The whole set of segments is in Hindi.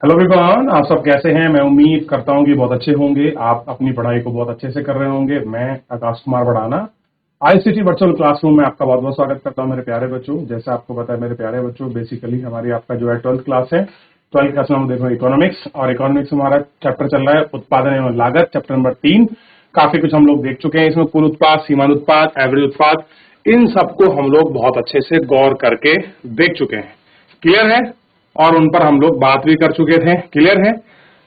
हेलो एवरीवन, आप सब कैसे हैं। मैं उम्मीद करता हूं कि बहुत अच्छे होंगे। आप अपनी पढ़ाई को बहुत अच्छे से कर रहे होंगे। मैं आकाश कुमार बढ़ाना आईसीटी वर्चुअल क्लासरूम में आपका बहुत बहुत स्वागत करता हूं मेरे प्यारे बच्चों। जैसा आपको पता है मेरे प्यारे बच्चों, बेसिकली हमारी आपका जो है 12th क्लास है। 12th क्लास में हम देख रहे हैं इकोनॉमिक्स, और इकोनॉमिक्स में हमारा चैप्टर चल रहा है उत्पादन एवं लागत, चैप्टर नंबर 3। काफी कुछ हम लोग देख चुके हैं इसमें। कुल उत्पाद, सीमांत उत्पाद, एवरेज उत्पाद, इन सबको हम लोग बहुत अच्छे से गौर करके देख चुके हैं। क्लियर है? और उन पर हम लोग बात भी कर चुके थे। क्लियर है?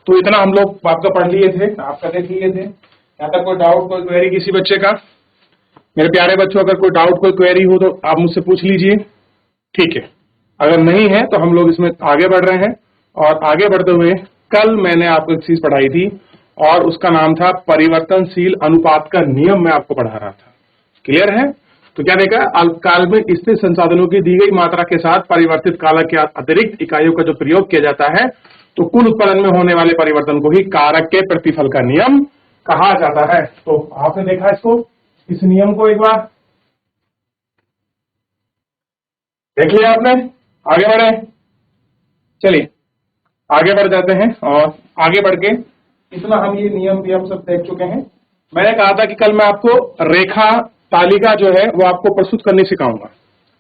तो इतना हम लोग आपका पढ़ लिए थे, आपका देख लिए थे। यहाँ तक कोई डाउट, कोई क्वेरी किसी बच्चे का? मेरे प्यारे बच्चों, अगर कोई डाउट, कोई क्वेरी हो तो आप मुझसे पूछ लीजिए। ठीक है, अगर नहीं है तो हम लोग इसमें आगे बढ़ रहे हैं। और आगे बढ़ते हुए कल मैंने आपको एक चीज पढ़ाई थी और उसका नाम था परिवर्तनशील अनुपात का नियम। मैं आपको पढ़ा रहा था। क्लियर है? तो क्या देखा, अल्पकाल में स्थिर संसाधनों की दी गई मात्रा के साथ परिवर्तित कालक के अतिरिक्त इकाइयों का जो प्रयोग किया जाता है, तो कुल उत्पादन में होने वाले परिवर्तन को ही कारक के प्रतिफल का नियम कहा जाता है। तो आपने देखा इसको, इस नियम को एक बार देख लिया आपने? आगे बढ़े, चलिए आगे बढ़ जाते हैं। और आगे बढ़ के इतना हम ये नियम भी हम सब देख चुके हैं। मैंने कहा था कि कल मैं आपको रेखा तालिका जो है वो आपको प्रस्तुत करनी सिखाऊंगा।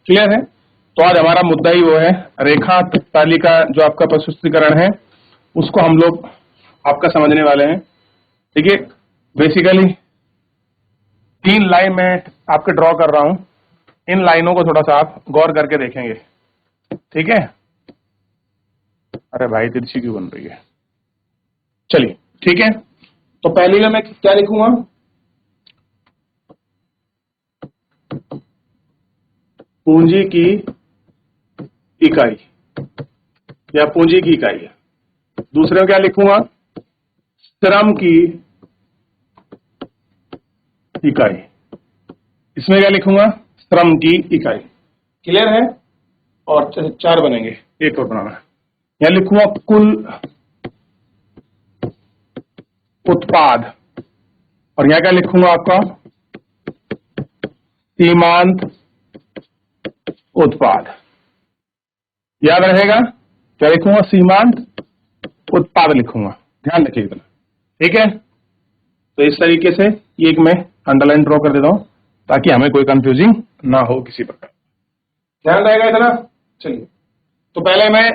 क्लियर है? तो आज हमारा मुद्दा ही वो है, रेखा तालिका जो आपका प्रस्तुतिकरण है उसको हम लोग आपका समझने वाले हैं। देखिए, बेसिकली 3 लाइन में आपके ड्रॉ कर रहा हूं। इन लाइनों को थोड़ा सा आप गौर करके देखेंगे। ठीक है? अरे भाई, तिरछी क्यों बन रही है? चलिए ठीक है। तो पहले में मैं क्या लिखूंगा? पूंजी की इकाई या पूंजी की इकाई है। दूसरे में क्या लिखूंगा? श्रम की इकाई। इसमें क्या लिखूंगा? श्रम की इकाई। क्लियर है? और 4 बनेंगे, एक और बनाना है। यहां लिखूंगा कुल उत्पाद, और यहां क्या लिखूंगा आपका? सीमांत उत्पाद। याद रहेगा? क्या लिखूंगा? सीमांत उत्पाद लिखूंगा। ध्यान रखिए इतना। ठीक है? तो इस तरीके से ये एक मैं अंडरलाइन ड्रॉ कर देता हूं ताकि हमें कोई कंफ्यूजिंग ना हो किसी प्रकार। ध्यान रहेगा इतना? चलिए, तो पहले मैं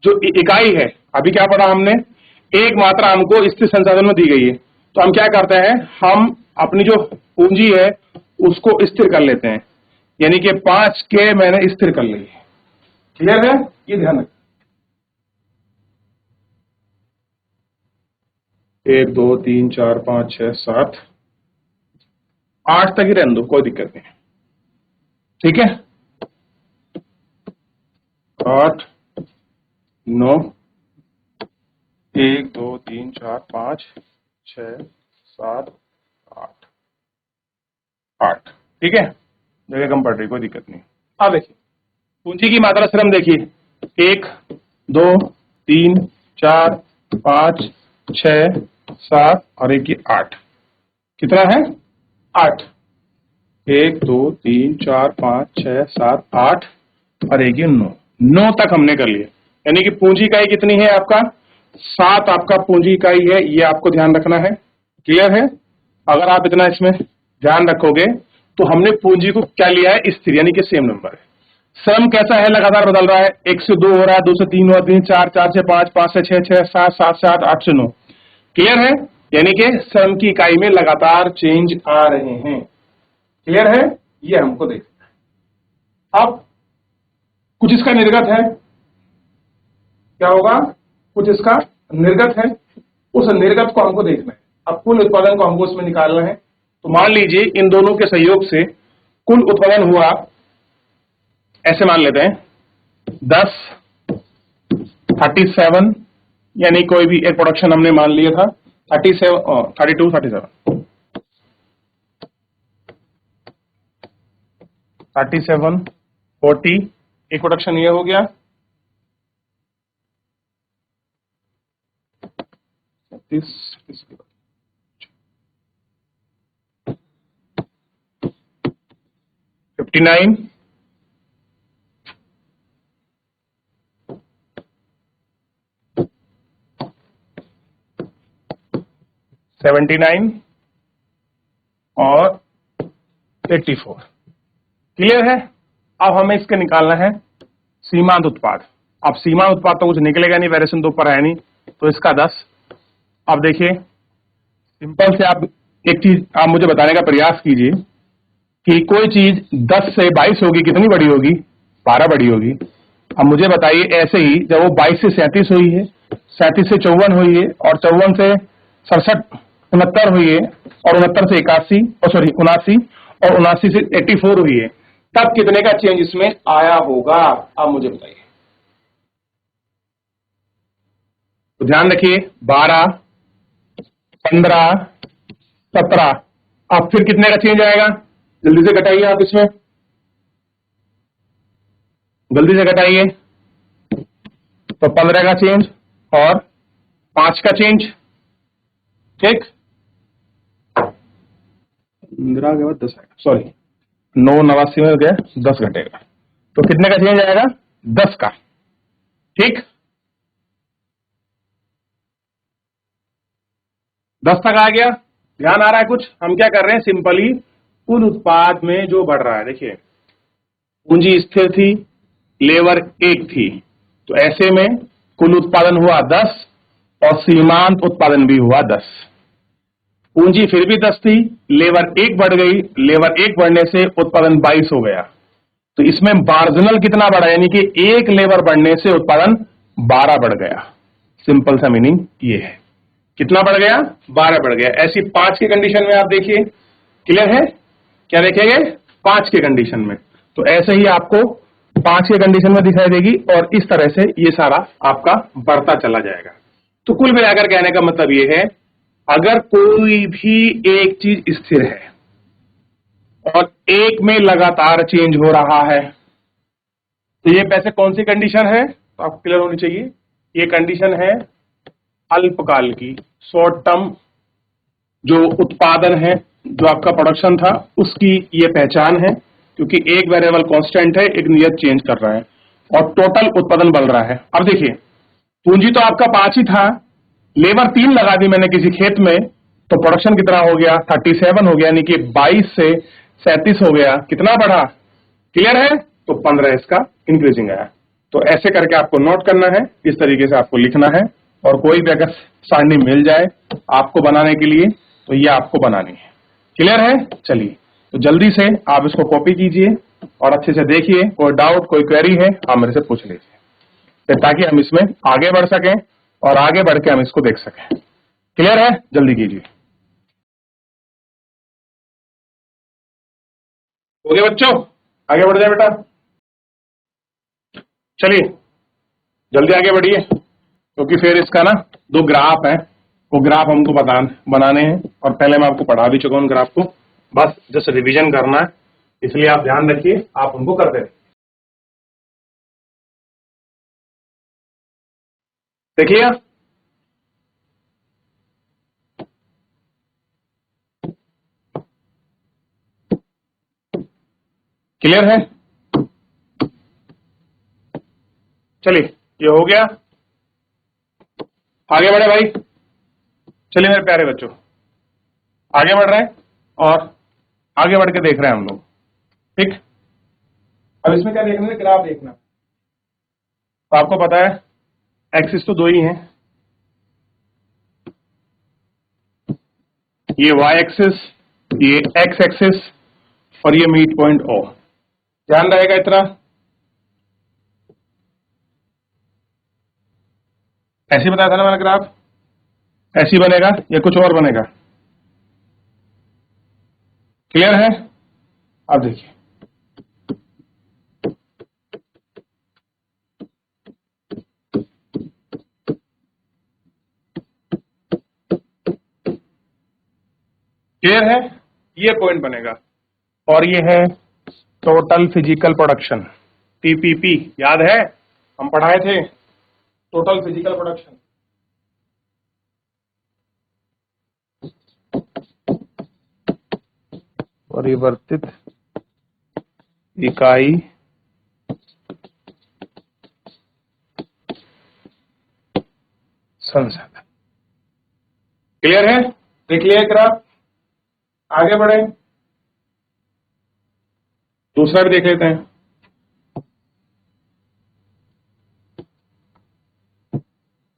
जो इकाई है, अभी क्या पढ़ा हमने? एक मात्रा हमको स्थिर संसाधन में दी गई है, तो हम क्या करते हैं, हम अपनी जो पूंजी है उसको स्थिर कर लेते हैं। यानी कि 5 के मैंने स्थिर कर ली है। क्लियर है? ये ध्यान रखें। 1 2 3 4 5 6 7 8 तक ही रहने दो, कोई दिक्कत नहीं। ठीक है? 8 9 1 2 3 4 5 6 7 8 8। ठीक है? जगह कम पड़ रही, कोई दिक्कत नहीं। अब देखिए पूंजी की मात्रा श्रम देखिए, 1 2 3 4 5 6 7 और एक ये 8। कितना है? 8। 1 2 3 4 5 6 7 8 और एक ये 9। 9 तक हमने कर लिया। यानी कि पूंजी इकाई कितनी है आपका? 7 आपका पूंजी इकाई है, ये आपको ध्यान रखना है। क्लियर है? अगर आप इतना इसमें ध्यान रखोगे तो हमने पूंजी को क्या लिया है? स्थिर, यानी कि सेम नंबर है। श्रम कैसा है? लगातार बदल रहा है। 1 से 2 हो रहा है, 2 से 3 हो रहा है, 3 4 4 से 5 5 से 6 6 7 7 से 8 8 से 9। क्लियर है? यानी कि श्रम की इकाई में लगातार चेंज आ रहे हैं। क्लियर है? ये हमको देखना है। अब कुछ इसका निर्गत है, क्या होगा? कुछ इसका निर्गत है, उस निर्गत को हमको देखना है। अब कुल उत्पादन को हमको उसमें निकालना है। तो मान लीजिए इन दोनों के सहयोग से कुल उत्पादन हुआ, ऐसे मान लेते हैं 10 37, यानी कोई भी एक प्रोडक्शन हमने मान लिया था 37 32 37 37 40, एक प्रोडक्शन ये हो गया। 59 60 79 और 84। क्लियर है। अब हमें इसके निकालना है सीमांत उत्पाद। अब सीमांत उत्पाद तो कुछ निकलेगा नहीं, वेरिएशन तो ऊपर है नहीं, तो इसका 10। अब देखिए सिंपल से आप एक चीज आप मुझे बताने का प्रयास कीजिए कि कोई चीज 10 से 22 होगी, कितनी बड़ी होगी? 12 बड़ी होगी। अब मुझे बताइए ऐसे ही जब वो 22 से 37 हुई है, 37 से 54 हुई है, और 54 से 67 69 हुई है, और 69 से 81 और सॉरी 79 और 79 से 84 हुई है, तब कितने का चेंज इसमें आया होगा? अब मुझे बताइए। तो ध्यान रखिए 12, 15, 17। अब फिर कितने का चेंज आएगा? जल्दी से घटाइए आप इसमें, जल्दी से घटाइए। तो 15 का चेंज और 5 का चेंज, ठीक। 15 के बाद 10 आएगा, सॉरी 9 89 में गया 10 घटेगा, तो कितने का चेंज आएगा? 10 का, ठीक। 10 तक आ गया। ध्यान आ रहा है कुछ? हम क्या कर रहे हैं, सिंपली कुल उत्पाद में जो बढ़ रहा है, देखिए पूंजी स्थिर थी, लेबर 1 थी, तो ऐसे में कुल उत्पादन हुआ 10 और सीमांत उत्पादन भी हुआ 10। पूंजी फिर भी 10 थी, लेबर 1 बढ़ गई, लेबर 1 बढ़ने से उत्पादन 22 हो गया, तो इसमें मार्जिनल कितना बढ़ा, यानी कि 1 लेबर बढ़ने से उत्पादन 12 बढ़ गया। सिंपल सा मीनिंग ये है। कितना बढ़ गया? 12 बढ़ गया। ऐसी 5 की कंडीशन में आप देखिए, क्लियर है? क्या देखेंगे? 5 के कंडीशन में, तो ऐसे ही आपको 5 के कंडीशन में दिखाई देगी, और इस तरह से ये सारा आपका बढ़ता चला जाएगा। तो कुल मिलाकर कहने का मतलब ये है, अगर कोई भी एक चीज स्थिर है और एक में लगातार चेंज हो रहा है, तो ये पैसे कौन सी कंडीशन है? तो आपको क्लियर होनी चाहिए, ये कंडीशन है अल्पकाल की, शॉर्ट टर्म। जो उत्पादन है, जो आपका प्रोडक्शन था, उसकी ये पहचान है, क्योंकि एक वेरिएबल कांस्टेंट है, एक नियत चेंज कर रहा है, और टोटल उत्पादन बढ़ रहा है। अब देखिए पूंजी तो आपका 5 ही था, लेबर 3 लगा दी मैंने किसी खेत में, तो प्रोडक्शन कितना हो गया? 37 हो गया, यानी कि 22 से 37 हो गया। कितना बढ़ा? क्लियर है? तो 15 इसका इंक्रीजिंग आया। तो ऐसे करके आपको नोट करना है, इस तरीके से आपको लिखना है, और कोई भी अगर सारणी मिल जाए आपको बनाने के लिए, तो ये आपको बनानी है। क्लियर है? चलिए, तो जल्दी से आप इसको कॉपी कीजिए और अच्छे से देखिए, कोई डाउट कोई क्वेरी है आप मेरे से पूछ लीजिए, ताकि हम इसमें आगे बढ़ सकें और आगे बढ़ के हम इसको देख सकें। क्लियर है? जल्दी कीजिए। हो गया बच्चों? आगे बढ़ जाए बेटा, चलिए जल्दी आगे बढ़िए, क्योंकि फिर इसका ना 2 ग्राफ है, वो ग्राफ हमको बनाने हैं, और पहले मैं आपको पढ़ा भी चुका हूं ग्राफ को, बस जस्ट रिवीजन करना है, इसलिए आप ध्यान रखिए, आप उनको करते रहिए। देखिए क्लियर है? चलिए ये हो गया, आगे बढ़े भाई। चलिए मेरे प्यारे बच्चों, आगे बढ़ रहे हैं, और आगे बढ़ के देख रहे हैं हम लोग, ठीक। अब इसमें क्या देखना है? ग्राफ देखना। तो आपको पता है एक्सिस तो 2 ही हैं, ये वाई एक्सिस, ये एक्स एक्सिस, और ये मिड पॉइंट ओ। ध्यान रहेगा इतना, ऐसे बताया था ना मैंने ग्राफ, ऐसी बनेगा या कुछ और बनेगा? क्लियर है? अब देखिए क्लियर है, ये पॉइंट बनेगा, और ये है टोटल फिजिकल प्रोडक्शन, टीपीपी। याद है हम पढ़ाए थे, टोटल फिजिकल प्रोडक्शन। परिवर्तित इकाई संसाधन। क्लियर है? देख लिया ग्राफ, आगे बढ़े, दूसरा भी देख लेते हैं।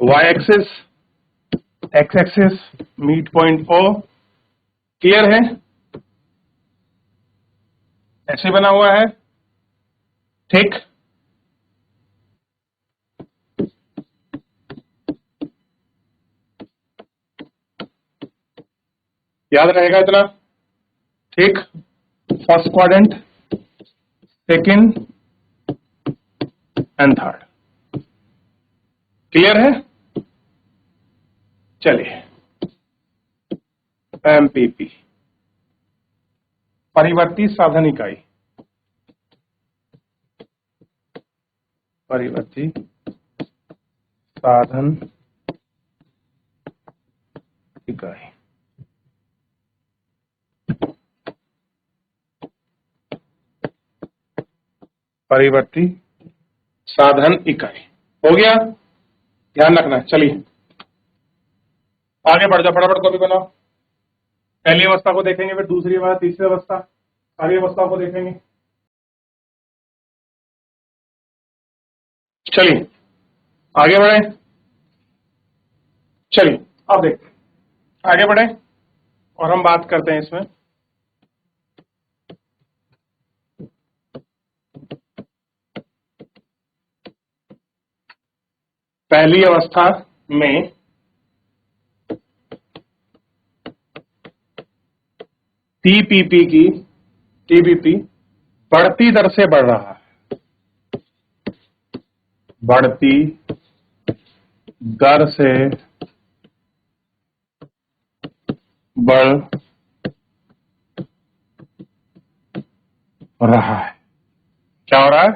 y axis, x axis, mid point O, clear है, ऐसे बना हुआ है, ठीक। याद रहेगा इतना, ठीक। First quadrant, second and third, clear है। चलिए, एमपीपी, परिवर्ती साधन इकाई, परिवर्ती साधन इकाई, परिवर्ती साधन इकाई, हो गया, ध्यान रखना। चलिए आगे बढ़ जाओ, फटाफट कॉपी बनाओ। पहली अवस्था को देखेंगे, फिर दूसरी अवस्था, तीसरी अवस्था, सारी अवस्थाओं को देखेंगे। चलिए आगे बढ़े, चलिए अब देखते हैं, आगे बढ़े और हम बात करते हैं इसमें। पहली अवस्था में टीबीपी बढ़ती दर से बढ़ रहा है, बढ़ती दर से बढ़ रहा है। क्या हो रहा है?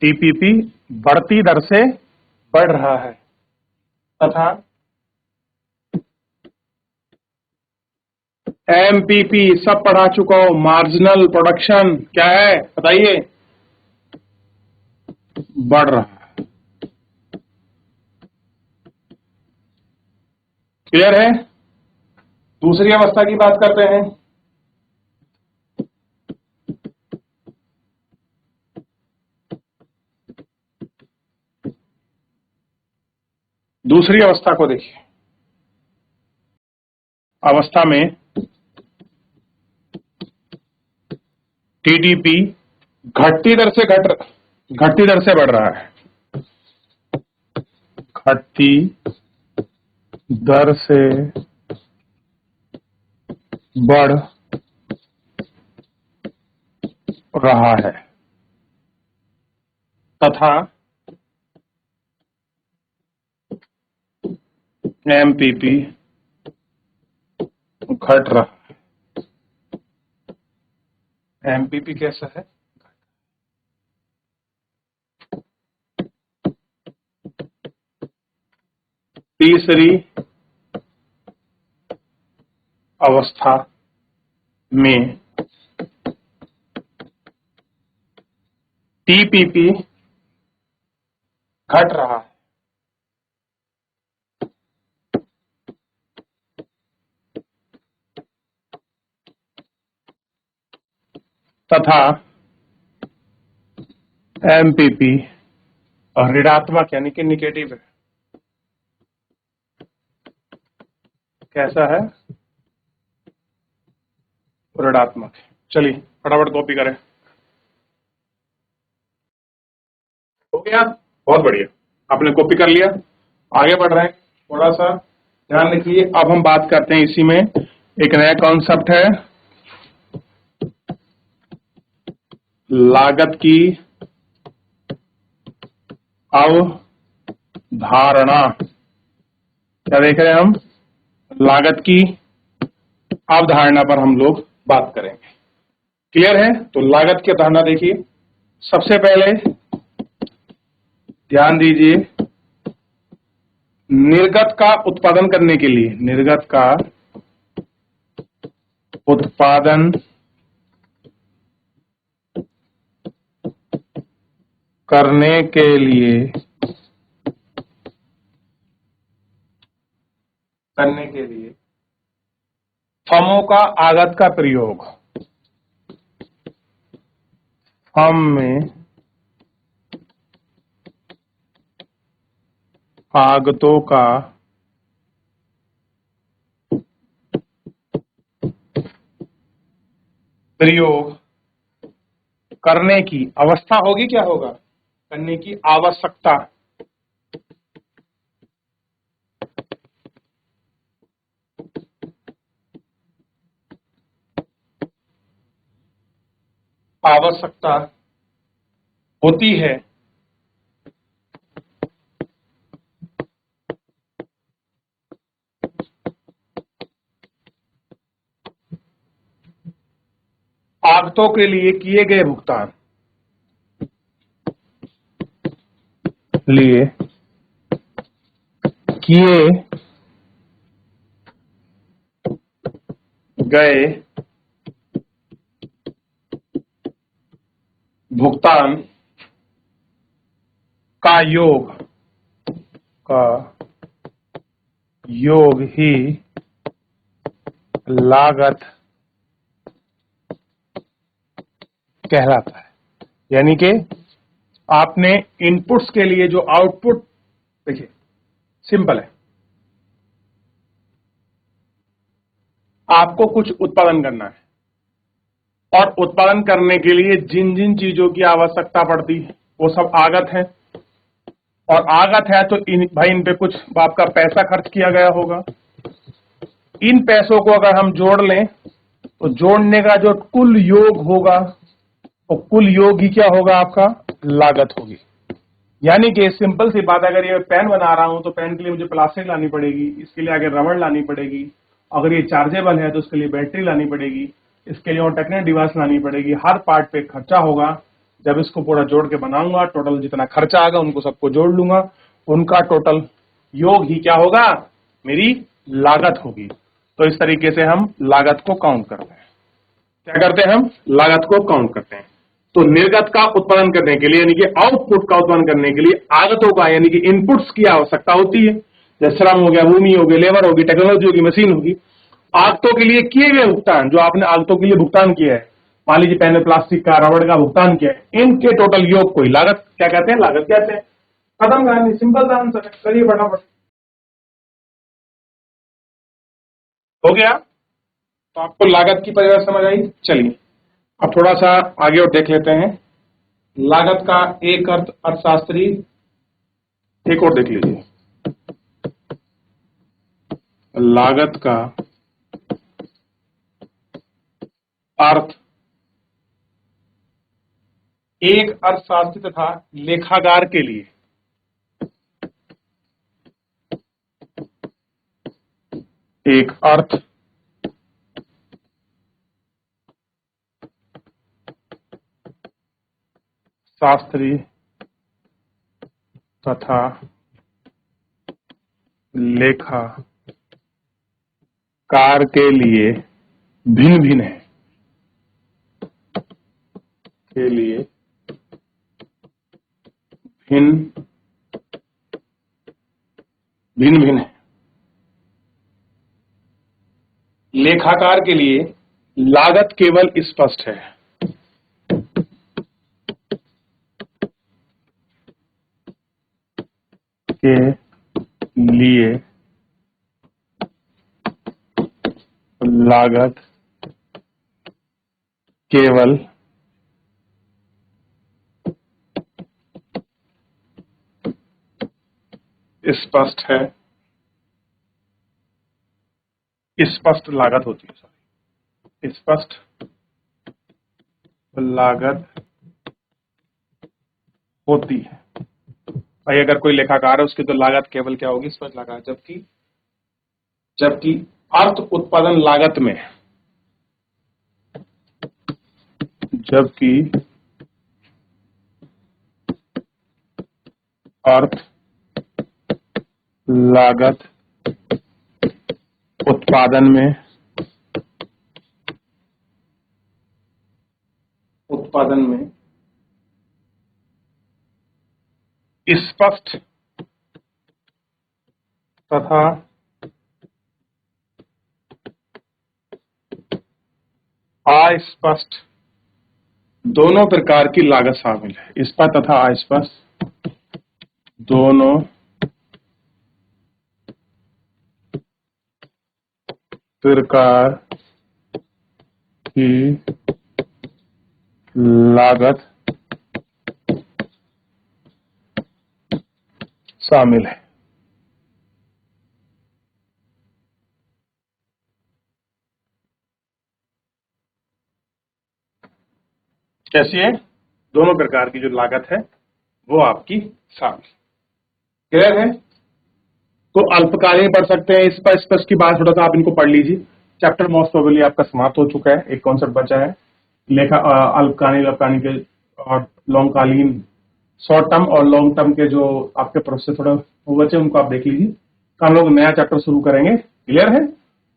टीपीपी बढ़ती दर से बढ़ रहा है तथा एमपीपी सब पढ़ा चुका हूं। मार्जिनल प्रोडक्शन क्या है बताइए? बढ़ रहा है, क्लियर है। दूसरी अवस्था की बात करते हैं। दूसरी अवस्था को देखिए, अवस्था में टीडीपी घटती दर से बढ़ रहा है, घटती दर से बढ़ रहा है तथा एमपीपी घट रहा है। एमपीपी कैसा है? तीसरी अवस्था में टीपीपी घट रहा है तथा एमपीपी ऋणात्मक यानी कि निगेटिव है। कैसा है? ऋणात्मक। चलिए फटाफट कॉपी करें। हो गया, बहुत बढ़िया, आपने कॉपी कर लिया। आगे बढ़ रहे हैं, थोड़ा सा ध्यान रखिए। अब हम बात करते हैं इसी में एक नया कॉन्सेप्ट है, लागत की अवधारणा। क्या देख रहे हैं हम? लागत की अवधारणा पर हम लोग बात करेंगे, क्लियर है। तो लागत की अवधारणा देखिए, सबसे पहले ध्यान दीजिए, निर्गत का उत्पादन करने के लिए, निर्गत का उत्पादन करने के लिए फर्मों का आगत का प्रयोग, फर्म में आगतों का प्रयोग करने की अवस्था होगी, क्या होगा, करने की आवश्यकता, आवश्यकता होती है आगतों के लिए किए गए भुगतान, लिए किए गए भुगतान का योग, का योग ही लागत कहलाता है। यानी कि आपने इनपुट्स के लिए जो आउटपुट, देखिए सिंपल है, आपको कुछ उत्पादन करना है और उत्पादन करने के लिए जिन जिन चीजों की आवश्यकता पड़ती है वो सब आगत है, और आगत है तो भाई इन पे कुछ आपका पैसा खर्च किया गया होगा। इन पैसों को अगर हम जोड़ लें तो जोड़ने का जो कुल योग होगा वो कुल योग ही क्या होगा, आपका लागत होगी। यानी कि सिंपल सी बात, अगर ये पेन बना रहा हूं तो पेन के लिए मुझे प्लास्टिक लानी पड़ेगी, इसके लिए आगे रबड़ लानी पड़ेगी, अगर ये चार्जेबल है तो उसके लिए बैटरी लानी पड़ेगी, इसके लिए और टेक्निकल डिवाइस लानी पड़ेगी, हर पार्ट पे खर्चा होगा। जब इसको पूरा जोड़ के बनाऊंगा, टोटल जितना खर्चा आएगा उनको सबको जोड़ लूंगा, उनका टोटल योग ही क्या होगा, मेरी लागत होगी। तो इस तरीके से हम लागत को काउंट करते हैं। क्या करते हैं, हम लागत को काउंट करते हैं। तो निर्गत का उत्पादन करने के लिए, यानी कि आउटपुट का उत्पादन करने के लिए आगतों का, यानी कि इनपुट्स की आवश्यकता होती है। जैसे श्रम हो गया, भूमि होगी, लेबर होगी, टेक्नोलॉजी होगी, मशीन होगी। आगतों के लिए किए गए भुगतान, जो आपने आगतों के लिए भुगतान किया है, मान लीजिए पहले प्लास्टिक का, रबड़ का भुगतान किया है, इनके टोटल योग को ही लागत क्या कहते हैं, लागत कहते हैं। खत्म कहानी, सिंपल सा आंसर है। करिए फटाफट, हो गया। तो आपको लागत की परिभाषा समझ आई। चलिए अब थोड़ा सा आगे और देख लेते हैं। लागत का एक अर्थ अर्थशास्त्री, एक और देख लीजिए। लागत का अर्थ एक अर्थशास्त्री तथा लेखाकार के लिए एक अर्थ शास्त्री तथा लेखाकार के लिए भिन्न भिन्न है, के लिए भिन्न भिन्न भिन्न है। लेखाकार के लिए लागत केवल स्पष्ट है, के लिए लागत केवल स्पष्ट है, स्पष्ट लागत होती है, सॉरी, स्पष्ट लागत होती है। भाई अगर कोई लेखाकार है उसकी तो लागत केवल क्या होगी, स्पष्ट लागत। जबकि जबकि अर्थ उत्पादन लागत में, जबकि अर्थ लागत उत्पादन में, उत्पादन में स्पष्ट तथा अस्पष्ट दोनों प्रकार की लागत शामिल है। स्पष्ट तथा अस्पष्ट दोनों प्रकार की लागत शामिल है। कैसी है? दोनों प्रकार की जो लागत है वो आपकी शामिल। क्लियर है? तो अल्पकालीन पढ़ सकते हैं। स्पष्ट की बात थोड़ा सा आप इनको पढ़ लीजिए। चैप्टर मोस्ट प्रोबेबली आपका समाप्त हो चुका है। एक कॉन्सेप्ट बचा है लेखा अल्पकालीन अल्पकालीन के और लॉन्ग कालीन, शॉर्ट टर्म और लॉन्ग टर्म के जो आपके प्रोसेस थोड़ा वो बचे उनको आप देख लीजिए। तो हम लोग नया चैप्टर शुरू करेंगे। क्लियर है?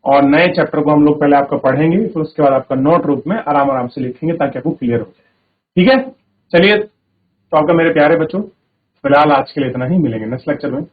और नए चैप्टर को हम लोग पहले आपका पढ़ेंगे, फिर उसके बाद आपका नोट रूप में आराम आराम से लिखेंगे ताकि आपको क्लियर हो जाए। ठीक है, चलिए। तो आपका मेरे प्यारे बच्चों, फिलहाल आज के लिए इतना ही। मिलेंगे नेक्स्ट लेक्चर में।